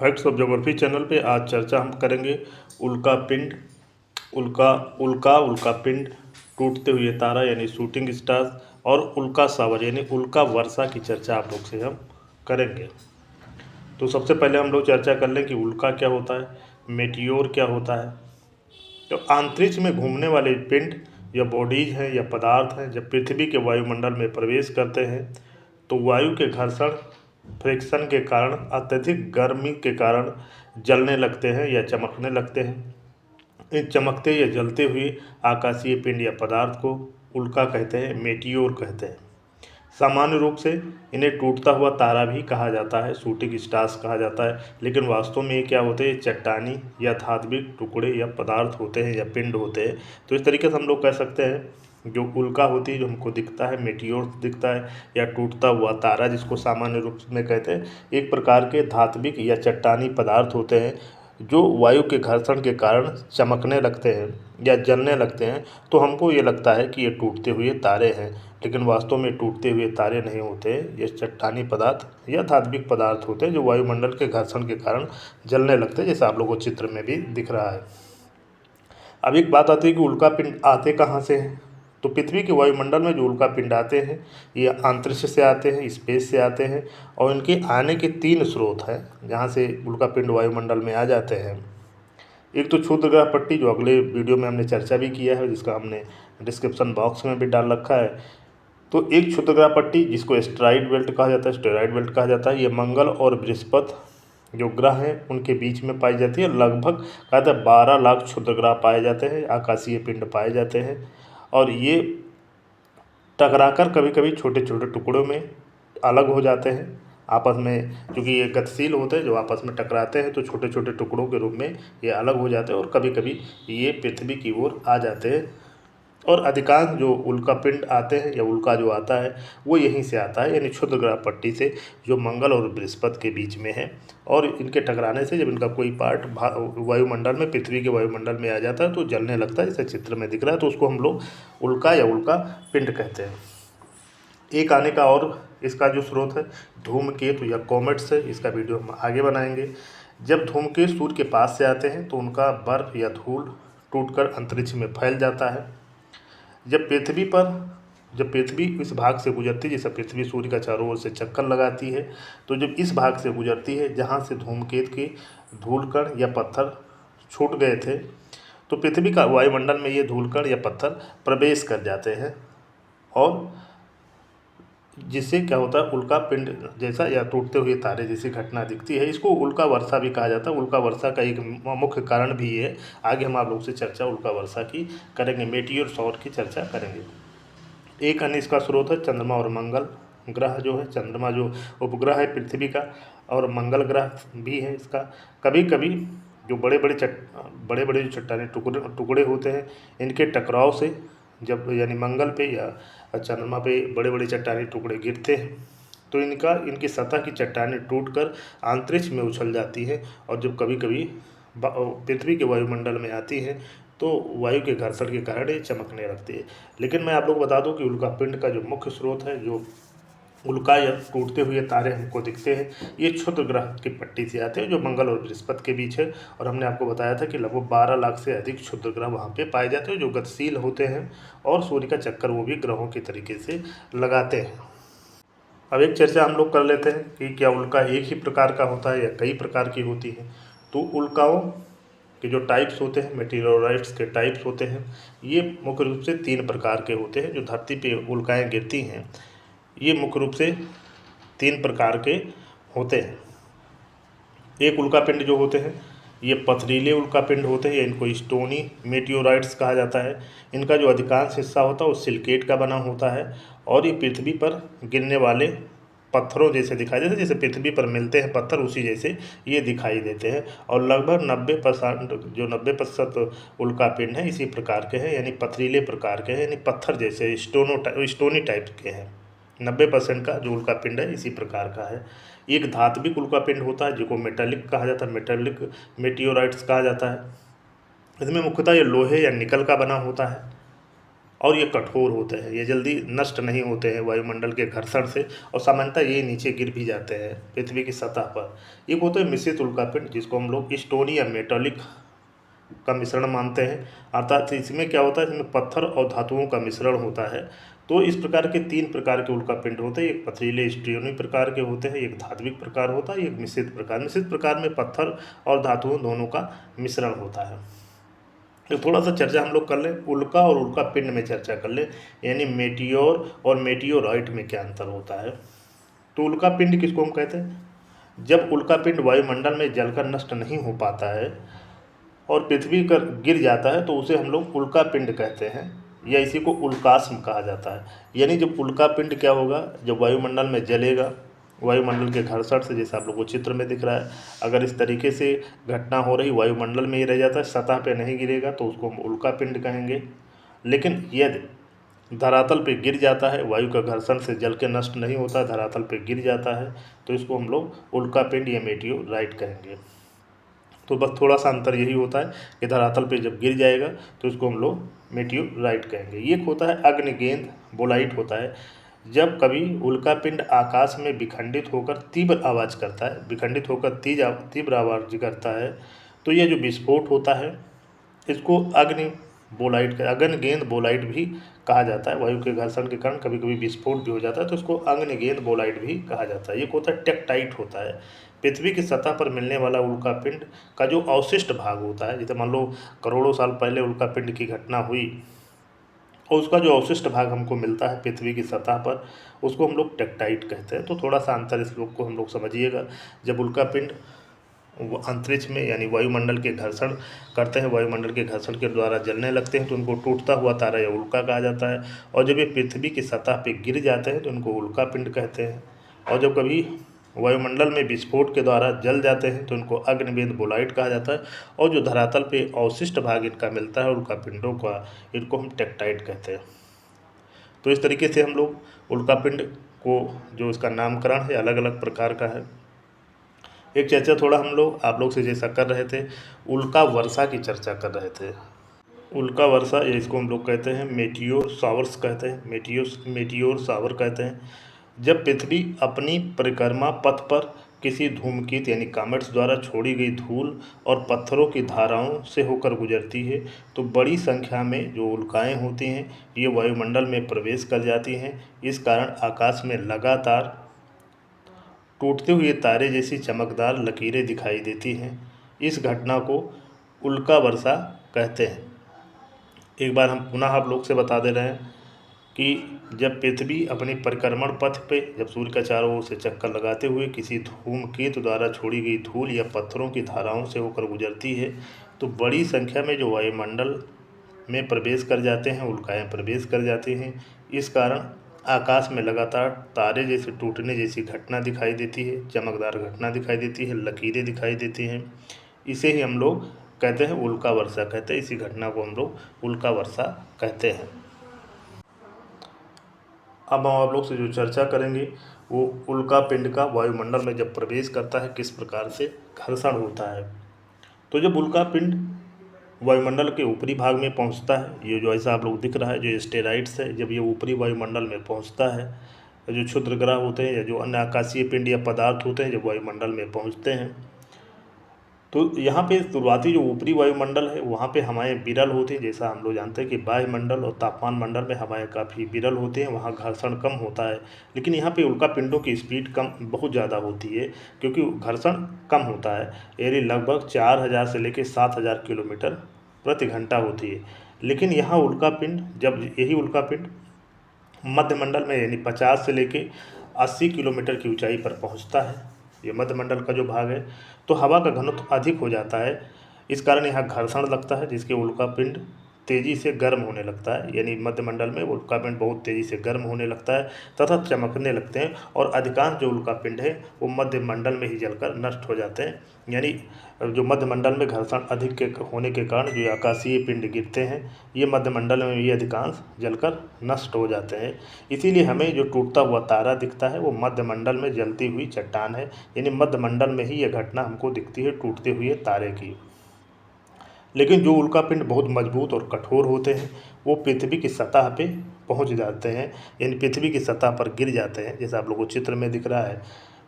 Facts of geography channel पे आज चर्चा हम करेंगे उल्का पिंड, उल्का पिंड, टूटते हुए तारा यानी शूटिंग स्टार्स और उल्का सावर यानी उल्का वर्षा की चर्चा आप लोग से हम करेंगे। तो सबसे पहले हम लोग चर्चा कर लें कि उल्का क्या होता है, मेटियोर क्या होता है। तो अंतरिक्ष में घूमने वाले पिंड या बॉडीज हैं या पदार्थ हैं जब पृथ्वी के वायुमंडल में प्रवेश करते हैं तो वायु के घर्षण फ्रिक्शन के कारण अत्यधिक गर्मी के कारण जलने लगते हैं या चमकने लगते हैं। इन चमकते या जलते हुए आकाशीय पिंड या पदार्थ को उल्का कहते हैं, मेटियोर कहते हैं। सामान्य रूप से इन्हें टूटता हुआ तारा भी कहा जाता है, शूटिंग स्टार्स कहा जाता है, लेकिन वास्तव में ये क्या होते हैं, चट्टानी या धात्विक टुकड़े या पदार्थ होते हैं या पिंड होते हैं। तो इस तरीके से हम लोग कह सकते हैं जो उल्का होती है जो हमको दिखता है, मेटियोर दिखता है या टूटता हुआ तारा जिसको सामान्य रूप में कहते हैं, एक प्रकार के धात्विक या चट्टानी पदार्थ होते हैं जो वायु के घर्षण के कारण चमकने लगते हैं या जलने लगते हैं। तो हमको ये लगता है कि ये टूटते हुए तारे हैं, लेकिन वास्तव में टूटते हुए तारे नहीं होते। ये चट्टानी पदार्थ या धात्विक पदार्थ होते हैं जो वायुमंडल के घर्षण के कारण जलने लगते हैं, जैसे आप लोगों को चित्र में भी दिख रहा है। अब एक बात आती है कि उल्का पिंड आते कहाँ से हैं। तो पृथ्वी के वायुमंडल में जो उल्का पिंड आते हैं ये अंतरिक्ष से आते हैं, स्पेस से आते हैं, और इनके आने के 3 स्रोत हैं जहाँ से उल्का पिंड वायुमंडल में आ जाते हैं। एक तो क्षुद्रग्रह पट्टी जो अगले वीडियो में हमने चर्चा भी किया है, जिसका हमने डिस्क्रिप्शन बॉक्स में भी डाल रखा है। तो एक क्षुद्रग्रह पट्टी जिसको एस्टेरॉइड बेल्ट कहा जाता है, स्टेरॉइड बेल्ट कहा जाता है, ये मंगल और बृहस्पति जो ग्रह हैं उनके बीच में पाई जाती है। लगभग कहते हैं 12 लाख क्षुद्रग्रह पाए जाते हैं, आकाशीय पिंड पाए जाते हैं, और ये टकराकर कभी कभी छोटे छोटे टुकड़ों में अलग हो जाते हैं आपस में, क्योंकि ये गतिशील होते हैं। जो आपस में टकराते हैं तो छोटे छोटे टुकड़ों के रूप में ये अलग हो जाते हैं और कभी कभी ये पृथ्वी की ओर आ जाते हैं। और अधिकांश जो उल्का पिंड आते हैं या उल्का जो आता है वो यहीं से आता है, यानी क्षुद्रग्रह पट्टी से जो मंगल और बृहस्पति के बीच में है। और इनके टकराने से जब इनका कोई पार्ट वायुमंडल में, पृथ्वी के वायुमंडल में आ जाता है तो जलने लगता है, जैसे चित्र में दिख रहा है। तो उसको हम लोग उल्का या उल्का पिंड कहते हैं। एक आने का और इसका जो स्रोत है धूमकेतु या कॉमेट्स है, इसका वीडियो हम आगे बनाएंगे। जब धूमकेतु सूर्य के पास से आते हैं तो उनका बर्फ या धूल टूटकर अंतरिक्ष में फैल जाता है। जब पृथ्वी इस भाग से गुजरती है, जैसे पृथ्वी सूर्य का चारों ओर से चक्कर लगाती है, तो जब इस भाग से गुजरती है जहाँ से धूमकेतु के धूलकण या पत्थर छूट गए थे, तो पृथ्वी का वायुमंडल में ये धूलकण या पत्थर प्रवेश कर जाते हैं, और जिससे क्या होता है उल्का पिंड जैसा या टूटते हुए तारे जैसी घटना दिखती है। इसको उल्का वर्षा भी कहा जाता है। उल्का वर्षा का एक मुख्य कारण भी है। आगे हम आप लोग से चर्चा उल्का वर्षा की करेंगे, मेटियोर शॉवर की चर्चा करेंगे। एक अन्य इसका स्रोत है चंद्रमा और मंगल ग्रह जो है। चंद्रमा जो उपग्रह है पृथ्वी का, और मंगल ग्रह भी है इसका। कभी कभी जो बड़े बड़े जो चट्टानी टुकड़े होते हैं, इनके टकराव से जब यानी मंगल पे या चंद्रमा पे बड़े बड़े चट्टानी टुकड़े गिरते हैं तो इनकी सतह की चट्टानें टूटकर अंतरिक्ष में उछल जाती है, और जब कभी कभी पृथ्वी के वायुमंडल में आती है तो वायु के घर्षण के कारण ये चमकने लगती है। लेकिन मैं आप लोग बता दूं कि उल्का पिंड का जो मुख्य स्रोत है, जो उल्का या टूटते हुए तारे हमको दिखते हैं, ये क्षुद्र ग्रह की पट्टी से आते हैं जो मंगल और बृहस्पति के बीच है। और हमने आपको बताया था कि लगभग 12 लाख से अधिक क्षुद्र ग्रह वहाँ पे पाए जाते हैं जो गतिशील होते हैं, और सूर्य का चक्कर वो भी ग्रहों के तरीके से लगाते हैं। अब एक चर्चा हम लोग कर लेते हैं कि क्या उल्का एक ही प्रकार का होता है या कई प्रकार की होती है। तो उल्काओं के जो टाइप्स होते हैं, मेटीरियोराइट्स के टाइप्स होते हैं, ये मुख्य रूप से 3 प्रकार के होते हैं। जो धरती पे उल्काएँ गिरती हैं ये मुख्य रूप से 3 प्रकार के होते हैं। एक उल्का पिंड जो होते हैं ये पथरीले उल्का पिंड होते हैं, या इनको स्टोनी मेटियोराइट्स कहा जाता है। इनका जो अधिकांश हिस्सा होता है वो सिलिकेट का बना होता है, और ये पृथ्वी पर गिरने वाले पत्थरों जैसे दिखाई देते हैं। जैसे पृथ्वी पर मिलते हैं पत्थर उसी जैसे ये दिखाई देते हैं। और लगभग 90% उल्का पिंड है इसी प्रकार के हैं, यानी पथरीले प्रकार के हैं, यानी पत्थर जैसे स्टोनी टाइप के हैं। 90% का जो उल्का पिंड है इसी प्रकार का है। एक धात्विक उल्का पिंड होता है जिसको मेटालिक कहा जाता है, मेटालिक मेटियोराइट्स कहा जाता है। इसमें मुख्यतः ये लोहे या निकल का बना होता है, और ये कठोर होते हैं, ये जल्दी नष्ट नहीं होते हैं वायुमंडल के घर्षण से, और सामान्यतः ये नीचे गिर भी जाते हैं पृथ्वी की सतह पर। एक होता है मिश्रित उल्कापिंड, जिसको हम लोग स्टोन या मेटालिक का मिश्रण मानते हैं, अर्थात इसमें क्या होता है, इसमें पत्थर और धातुओं का मिश्रण होता है। तो इस प्रकार के 3 प्रकार के उल्कापिंड होते हैं, एक पथरीले स्ट्रियोनी प्रकार के होते हैं, एक धात्विक प्रकार होता है, एक मिश्रित प्रकार। मिश्रित प्रकार में पत्थर और धातुओं दोनों का मिश्रण होता है। तो थोड़ा सा चर्चा हम लोग कर लें, उल्का और उल्का पिंड में चर्चा कर लें, यानी मेटियोर और मेटियोराइट में क्या अंतर होता है। तो उल्का पिंड किसको हम कहते हैं, जब उल्का पिंड वायुमंडल में जलकर नष्ट नहीं हो पाता है और पृथ्वी पर गिर जाता है तो उसे हम लोग उल्का पिंड कहते हैं, या इसी को उल्कास्म कहा जाता है। यानी जब उल्का पिंड क्या होगा, जब वायुमंडल में जलेगा, वायुमंडल के घर्षण से, जैसे आप लोग को चित्र में दिख रहा है, अगर इस तरीके से घटना हो रही, वायुमंडल में ही रह जाता है, सतह पे नहीं गिरेगा, तो उसको हम उल्का पिंड कहेंगे। लेकिन यदि धरातल पे गिर जाता है, वायु का घर्षण से जल के नष्ट नहीं होता, धरातल पे गिर जाता है, तो इसको हम लोग उल्का पिंड या मेटियोराइट कहेंगे। तो बस थोड़ा सा अंतर यही होता है कि धरातल पे जब गिर जाएगा तो इसको हम लोग मेटियोराइट कहेंगे। एक होता है अग्निगेंद बोलाइट होता है, जब कभी उल्कापिंड आकाश में विखंडित होकर तीव्र आवाज़ करता है, विखंडित होकर तीव्र आवाज़ करता है, तो यह जो विस्फोट होता है इसको अग्निगेंद बोलाइट भी कहा जाता है। वायु के घर्षण के कारण कभी कभी विस्फोट भी हो जाता है, तो इसको अग्निगेंद बोलाइट भी कहा जाता है। एक होता है टेक्टाइट होता है, पृथ्वी की सतह पर मिलने वाला उल्कापिंड का जो अवशिष्ट भाग होता है, जैसे मान लो करोड़ों साल पहले उल्कापिंड की घटना हुई और उसका जो अवशिष्ट भाग हमको मिलता है पृथ्वी की सतह पर, उसको हम लोग टेक्टाइट कहते हैं। तो थोड़ा सा अंतर इस लोग को हम लोग समझिएगा। जब उल्कापिंड वो अंतरिक्ष में यानी वायुमंडल के घर्षण करते हैं, वायुमंडल के घर्षण के द्वारा जलने लगते हैं, तो उनको टूटता हुआ तारा या उल्का कहा जाता है। और जब ये पृथ्वी की सतह पे गिर जाते हैं तो इनको उल्का पिंड कहते हैं। और जब कभी वायुमंडल में विस्फोट के द्वारा जल जाते हैं तो इनको अग्निवेद बोलाइट कहा जाता है। और जो धरातल पे अवशिष्ट भाग इनका मिलता है उल्का पिंडों का, इनको हम टेक्टाइट कहते हैं। तो इस तरीके से हम लोग उल्कापिंड को जो इसका नामकरण है अलग अलग प्रकार का है। एक चर्चा थोड़ा हम लोग आप लोग से जैसा कर रहे थे, उल्का वर्षा की चर्चा कर रहे थे। उल्का वर्षा या इसको हम लोग कहते हैं मेटियोर शावर्स कहते हैं, मेटियोर शावर कहते हैं। जब पृथ्वी अपनी परिक्रमा पथ पर किसी धूमकेतु यानी कामेट्स द्वारा छोड़ी गई धूल और पत्थरों की धाराओं से होकर गुजरती है तो बड़ी संख्या में जो उल्काएं होती हैं ये वायुमंडल में प्रवेश कर जाती हैं। इस कारण आकाश में लगातार टूटते हुए तारे जैसी चमकदार लकीरें दिखाई देती हैं। इस घटना को उल्का वर्षा कहते हैं। एक बार हम पुनः आप लोग से बता दे रहे हैं कि जब पृथ्वी अपनी परिक्रमण पथ पे जब सूर्य का चारों ओर से चक्कर लगाते हुए किसी धूमकेतु द्वारा छोड़ी गई धूल या पत्थरों की धाराओं से होकर गुजरती है तो बड़ी संख्या में जो वायुमंडल में प्रवेश कर जाते हैं, उल्काएं प्रवेश कर जाती हैं। इस कारण आकाश में लगातार तारे जैसे टूटने जैसी घटना दिखाई देती है, चमकदार घटना दिखाई देती है, लकीरें दिखाई देती हैं। इसे ही हम लोग कहते हैं उल्का वर्षा कहते हैं। इसी घटना को हम लोग उल्का वर्षा कहते हैं। अब हम आप लोग से जो चर्चा करेंगे वो उल्का पिंड का वायुमंडल में जब प्रवेश करता है किस प्रकार से घर्षण होता है। तो जब उल्का पिंड वायुमंडल के ऊपरी भाग में पहुंचता है, ये जो ऐसा आप लोग दिख रहा है जो स्टेराइड्स है, जब ये ऊपरी वायुमंडल में पहुंचता है, जो क्षुद्र ग्रह होते हैं या जो अन्य आकाशीय पिंड या पदार्थ होते हैं जब वायुमंडल में पहुंचते हैं तो यहाँ पे शुरुआती जो ऊपरी वायुमंडल है वहाँ पे हवाएं विरल होती हैं। जैसा हम लोग जानते हैं कि वायुमंडल और तापमान मंडल में हवाएं काफ़ी विरल होती हैं, वहाँ घर्षण कम होता है। लेकिन यहाँ पे उल्का पिंडों की स्पीड कम बहुत ज़्यादा होती है क्योंकि घर्षण कम होता है, यानी लगभग 4000 से लेकर 7000 किलोमीटर प्रति घंटा होती है। लेकिन यहाँ उल्का पिंड जब यही उल्का पिंड मध्यमंडल में यानी 50 से लेकर 80 किलोमीटर की ऊंचाई पर पहुँचता है, ये मध्यमंडल का जो भाग है, तो हवा का घनत्व अधिक हो जाता है। इस कारण यहाँ घर्षण लगता है जिसके उल्कापिंड तेज़ी से गर्म होने लगता है, यानी मध्यमंडल में उल्कापिंड बहुत तेज़ी से गर्म होने लगता है तथा चमकने लगते हैं। और अधिकांश जो उल्कापिंड है वो मध्यमंडल में ही जलकर नष्ट हो जाते हैं। यानी जो मध्यमंडल में घर्षण अधिक के होने के कारण जो आकाशीय पिंड गिरते हैं ये मध्यमंडल में भी अधिकांश जलकर नष्ट हो जाते हैं। इसीलिए हमें जो टूटता हुआ तारा दिखता है वो मध्यमंडल में जलती हुई चट्टान है, यानी मध्यमंडल में ही यह घटना हमको दिखती है टूटते हुए तारे की। लेकिन जो उल्कापिंड बहुत मजबूत और कठोर होते हैं वो पृथ्वी की सतह पे पहुंच जाते हैं, यानी पृथ्वी की सतह पर गिर जाते हैं, जैसा आप लोगों को चित्र में दिख रहा है।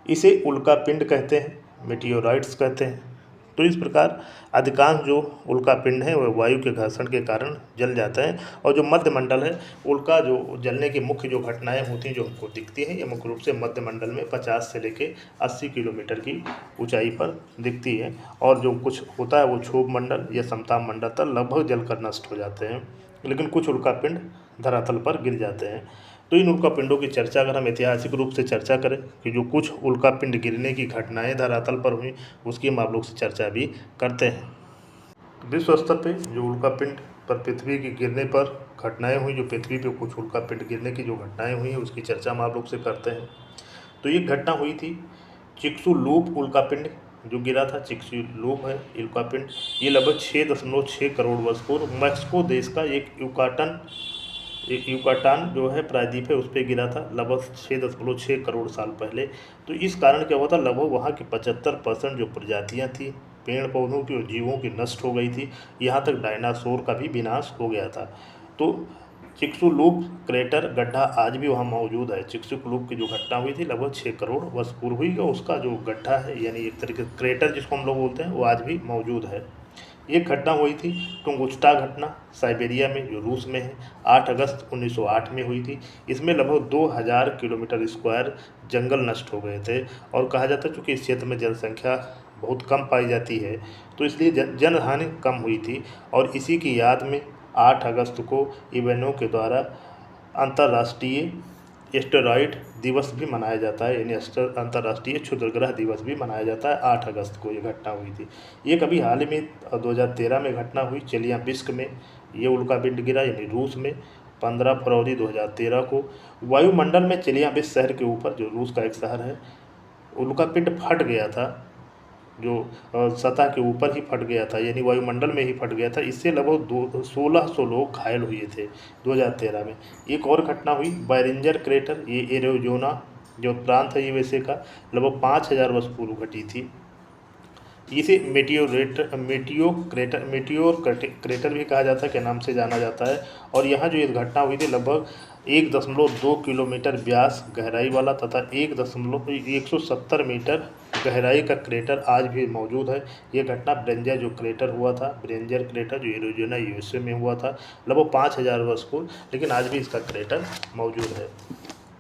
इसे उल्कापिंड कहते हैं, मेटियोराइट्स कहते हैं। तो इस प्रकार अधिकांश जो उल्कापिंड हैं वह वायु के घर्षण के कारण जल जाते हैं, और जो मध्यमंडल है उल्का जो जलने की मुख्य जो घटनाएं होती हैं जो हमको दिखती हैं, ये मुख्य रूप से मध्यमंडल में 50 से लेके 80 किलोमीटर की ऊंचाई पर दिखती है, और जो कुछ होता है वो क्षोभ मंडल या समताप मंडल तक लगभग जलकर नष्ट हो जाते हैं, लेकिन कुछ उल्कापिंड धरातल पर गिर जाते हैं। तो इन उल्कापिंडों की चर्चा अगर हम ऐतिहासिक रूप से चर्चा करें कि जो कुछ उल्कापिंड गिरने की घटनाएं धरातल पर हुई, उसकी हम आप लोग से चर्चा भी करते हैं। विश्व स्तर पे जो उल्कापिंड पर पृथ्वी के गिरने पर घटनाएं हुई, जो पृथ्वी पे कुछ उल्कापिंड गिरने की जो घटनाएं हुई हैं उसकी चर्चा हम आप लोग से करते हैं। तो ये घटना हुई थी चिक्सुलूप उल्कापिंड जो गिरा था। चिक्सुलूप है उल्कापिंड, ये लगभग 6.6 करोड़ वर्ष पूर्व मैक्सिको देश का एक युकाटान जो है प्रायद्वीप है उस पर गिरा था, लगभग 6.6 करोड़ साल पहले। तो इस कारण क्या हुआ था, लगभग वहाँ की 75% जो प्रजातियाँ थी पेड़ पौधों की और जीवों की नष्ट हो गई थी, यहाँ तक डायनासोर का भी विनाश हो गया था। तो चिक्सुलूप क्रेटर गड्ढा आज भी वहाँ मौजूद है। चिक्सुलूप की जो घटना हुई थी लगभग 6 करोड़ वर्ष पूर्व हुई, और उसका जो गड्ढा है यानी एक तरीके से क्रेटर जिसको हम लोग बोलते हैं वो आज भी मौजूद है। ये घटना हुई थी टुंगुस्का घटना साइबेरिया में जो रूस में है, 8 अगस्त 1908 में हुई थी। इसमें लगभग 2000 किलोमीटर स्क्वायर जंगल नष्ट हो गए थे, और कहा जाता है चूँकि इस क्षेत्र में जनसंख्या बहुत कम पाई जाती है तो इसलिए जनहानि कम हुई थी, और इसी की याद में 8 अगस्त को यूएनओ के द्वारा अंतर्राष्ट्रीय एस्टेरॉयड दिवस भी मनाया जाता है, यानी अंतर्राष्ट्रीय क्षुद्रग्रह दिवस भी मनाया जाता है। 8 अगस्त को ये घटना हुई थी। ये कभी हाल ही में 2013 में घटना हुई चेलियाबिस्क में, ये उल्कापिंड गिरा यानी रूस में 15 फरवरी 2013 को। वायुमंडल में चेलियाबिस्क शहर के ऊपर, जो रूस का एक शहर है, उल्कापिंड फट गया था, जो सतह के ऊपर ही फट गया था, यानी वायुमंडल में ही फट गया था। इससे लगभग 1600 लोग घायल हुए थे 2013 में। एक और घटना हुई बैरिंजर क्रेटर, ये एरिजोना जो प्रांत है यूएसए का, लगभग 5000 वर्ष पूर्व घटी थी। इसे मेटियोर क्रेटर भी कहा जाता है, के नाम से जाना जाता है। और यहाँ जो ये घटना हुई थी लगभग 1.2 किलोमीटर व्यास गहराई वाला तथा 170 मीटर गहराई का क्रेटर आज भी मौजूद है। ये घटना ब्रेंजर जो क्रेटर हुआ था, ब्रेंजर क्रेटर जो एरिजोना यूएसए में हुआ था, लगभग 5000 वर्ष पूर्व, लेकिन आज भी इसका क्रेटर मौजूद है।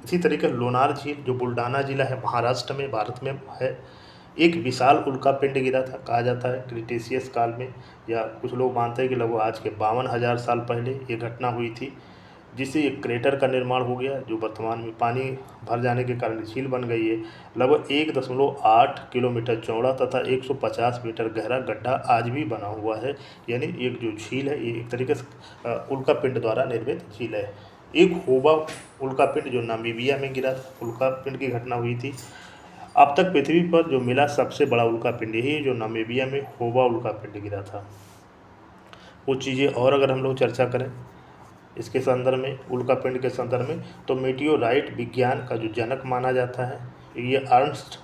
इसी तरीके लोनार झील जो बुल्डाना जिला है महाराष्ट्र में भारत में है, एक विशाल उल्कापिंड गिरा था, कहा जाता है क्रिटेशियस काल में, या कुछ लोग मानते हैं कि लगभग आज के 52,000 साल पहले ये घटना हुई थी, जिससे एक क्रेटर का निर्माण हो गया जो वर्तमान में पानी भर जाने के कारण झील बन गई है। लगभग 1.8 किलोमीटर चौड़ा तथा 150 मीटर गहरा गड्ढा आज भी बना हुआ है, यानी एक जो झील है ये एक तरीके से उल्कापिंड द्वारा निर्मित झील है। एक होबा उल्कापिंड जो नामीबिया में गिरा था, उल्कापिंड की घटना हुई थी। अब तक पृथ्वी पर जो मिला सबसे बड़ा उल्कापिंड यही जो नामीबिया में होबा उल्कापिंड गिरा था। कुछ चीज़ें और अगर हम लोग चर्चा करें इसके संदर्भ में, उल्कापिंड के संदर्भ में, तो मेटियोराइट विज्ञान का जो जनक माना जाता है ये अर्नस्ट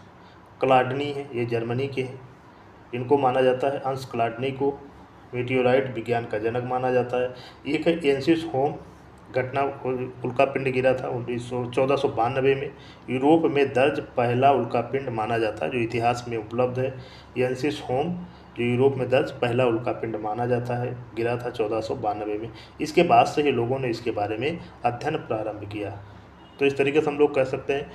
क्लाडनी है, ये जर्मनी के हैं। इनको माना जाता है, अर्नस्ट क्लाडनी को मेटियोराइट विज्ञान का जनक माना जाता है। एक है एंसिस होम घटना, उल्कापिंड गिरा था 1492 में। यूरोप में दर्ज पहला उल्कापिंड माना जाता है जो इतिहास में उपलब्ध है। एंसिस होम जो यूरोप में दर्ज पहला उल्कापिंड माना जाता है, गिरा था 1492 में। इसके बाद से ही लोगों ने इसके बारे में अध्ययन प्रारंभ किया। तो इस तरीके से हम लोग कह सकते हैं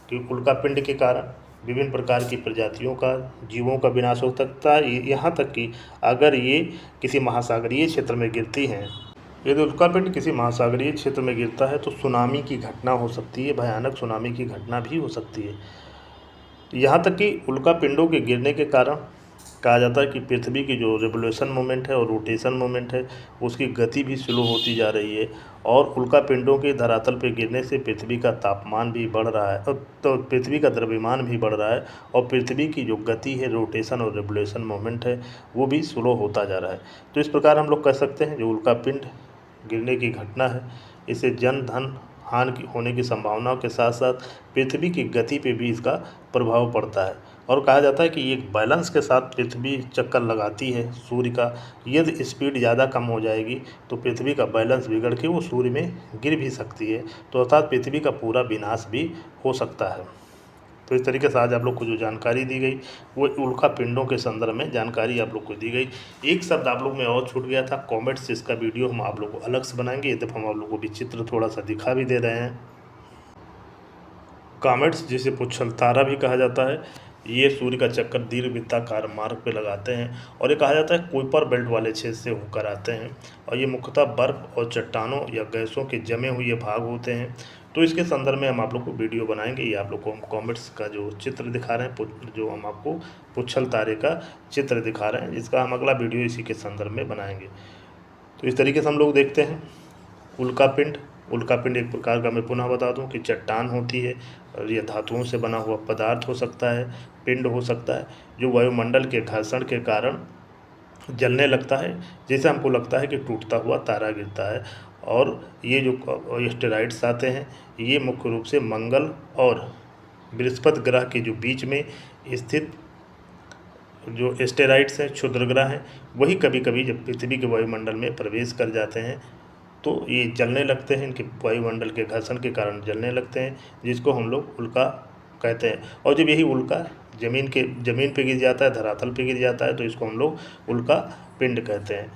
कि उल्कापिंड के कारण विभिन्न प्रकार की प्रजातियों का, जीवों का विनाश हो सकता है। यहाँ तक कि अगर ये किसी महासागरीय क्षेत्र में गिरती हैं, यदि उल्कापिंड किसी महासागरीय क्षेत्र में गिरता है तो सुनामी की घटना हो सकती है, भयानक सुनामी की घटना भी हो सकती है। यहाँ तक कि उल्कापिंडों के गिरने के कारण कहा जाता है कि पृथ्वी की जो रिवोल्यूशन मोमेंट है और रोटेशन मोमेंट है उसकी गति भी स्लो होती जा रही है, और उल्कापिंडों के धरातल पर गिरने से पृथ्वी का तापमान भी बढ़ रहा है, तो पृथ्वी का द्रव्यमान भी बढ़ रहा है, और पृथ्वी की जो गति है रोटेशन और रिवोल्यूशन मोमेंट है वो भी स्लो होता जा रहा है। तो इस प्रकार हम लोग कह सकते हैं जो उल्कापिंड गिरने की घटना है इससे जन धन हानि होने की संभावनाओं के साथ साथ पृथ्वी की गति पे भी इसका प्रभाव पड़ता है। और कहा जाता है कि ये बैलेंस के साथ पृथ्वी चक्कर लगाती है सूर्य का। यदि स्पीड ज़्यादा कम हो जाएगी तो पृथ्वी का बैलेंस बिगड़ के वो सूर्य में गिर भी सकती है, तो अर्थात पृथ्वी का पूरा विनाश भी हो सकता है। तो इस तरीके से आज आप लोग को जो जानकारी दी गई वो उल्का पिंडों के संदर्भ में जानकारी आप लोग को दी गई। एक शब्द आप लोग में और छूट गया था, कॉमेट्स। इसका वीडियो हम आप लोग को अलग से बनाएंगे। ये दफ़ा हम आप लोग को भी चित्र थोड़ा सा दिखा भी दे रहे हैं। कॉमेट्स, जिसे पुच्छल तारा भी कहा जाता है, ये सूर्य का चक्कर दीर्घवृत्ताकार मार्ग पे लगाते हैं और ये कहा जाता है कुइपर बेल्ट वाले क्षेत्र से होकर आते हैं और ये मुख्यतः बर्फ और चट्टानों या गैसों के जमे हुए भाग होते हैं। तो इसके संदर्भ में हम आप लोग को वीडियो बनाएंगे। ये आप लोग को हम कॉमेट्स का जो चित्र दिखा रहे हैं, जो हम आपको पुच्छल तारे का चित्र दिखा रहे हैं, इसका हम अगला वीडियो इसी के संदर्भ में बनाएंगे। तो इस तरीके से हम लोग देखते हैं उल्कापिंड। उल्कापिंड एक प्रकार का, मैं पुनः बता दूं, कि चट्टान होती है और यह धातुओं से बना हुआ पदार्थ हो सकता है, पिंड हो सकता है, जो वायुमंडल के घर्षण के कारण जलने लगता है, जैसे हमको लगता है कि टूटता हुआ तारा गिरता है। और ये जो एस्टेरॉइड्स आते हैं, ये मुख्य रूप से मंगल और बृहस्पति ग्रह के जो बीच में स्थित जो एस्टेरॉइड्स हैं, क्षुद्र ग्रह हैं, वही कभी कभी जब पृथ्वी के वायुमंडल में प्रवेश कर जाते हैं तो ये जलने लगते हैं। इनके वायुमंडल के घर्षण के कारण जलने लगते हैं, जिसको हम लोग उल्का कहते हैं। और जब यही उल्का ज़मीन पे गिर जाता है, धरातल पे गिर जाता है, तो इसको हम लोग उल्का पिंड कहते हैं।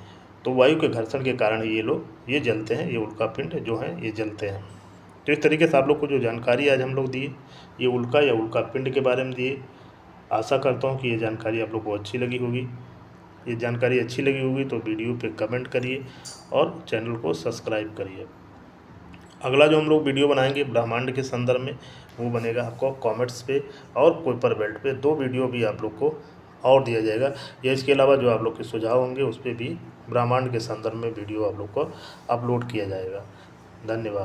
तो वायु के घर्षण के कारण ये जलते हैं, ये उल्का पिंड जो हैं ये जलते हैं। तो इस तरीके से आप लोग को जो जानकारी आज हम लोग दिए, ये उल्का या उल्का पिंड के बारे में दिए। आशा करता हूँ कि ये जानकारी आप लोग को अच्छी लगी होगी। ये जानकारी अच्छी लगी होगी तो वीडियो पे कमेंट करिए और चैनल को सब्सक्राइब करिए। अगला जो हम लोग वीडियो बनाएंगे ब्रह्मांड के संदर्भ में, वो बनेगा आपको कॉमेट्स पे और कुइपर बेल्ट पे। 2 वीडियो भी आप लोग को और दिया जाएगा, या इसके अलावा जो आप लोग के सुझाव होंगे उस पर भी ब्रह्मांड के संदर्भ में वीडियो आप लोग को अपलोड किया जाएगा। धन्यवाद।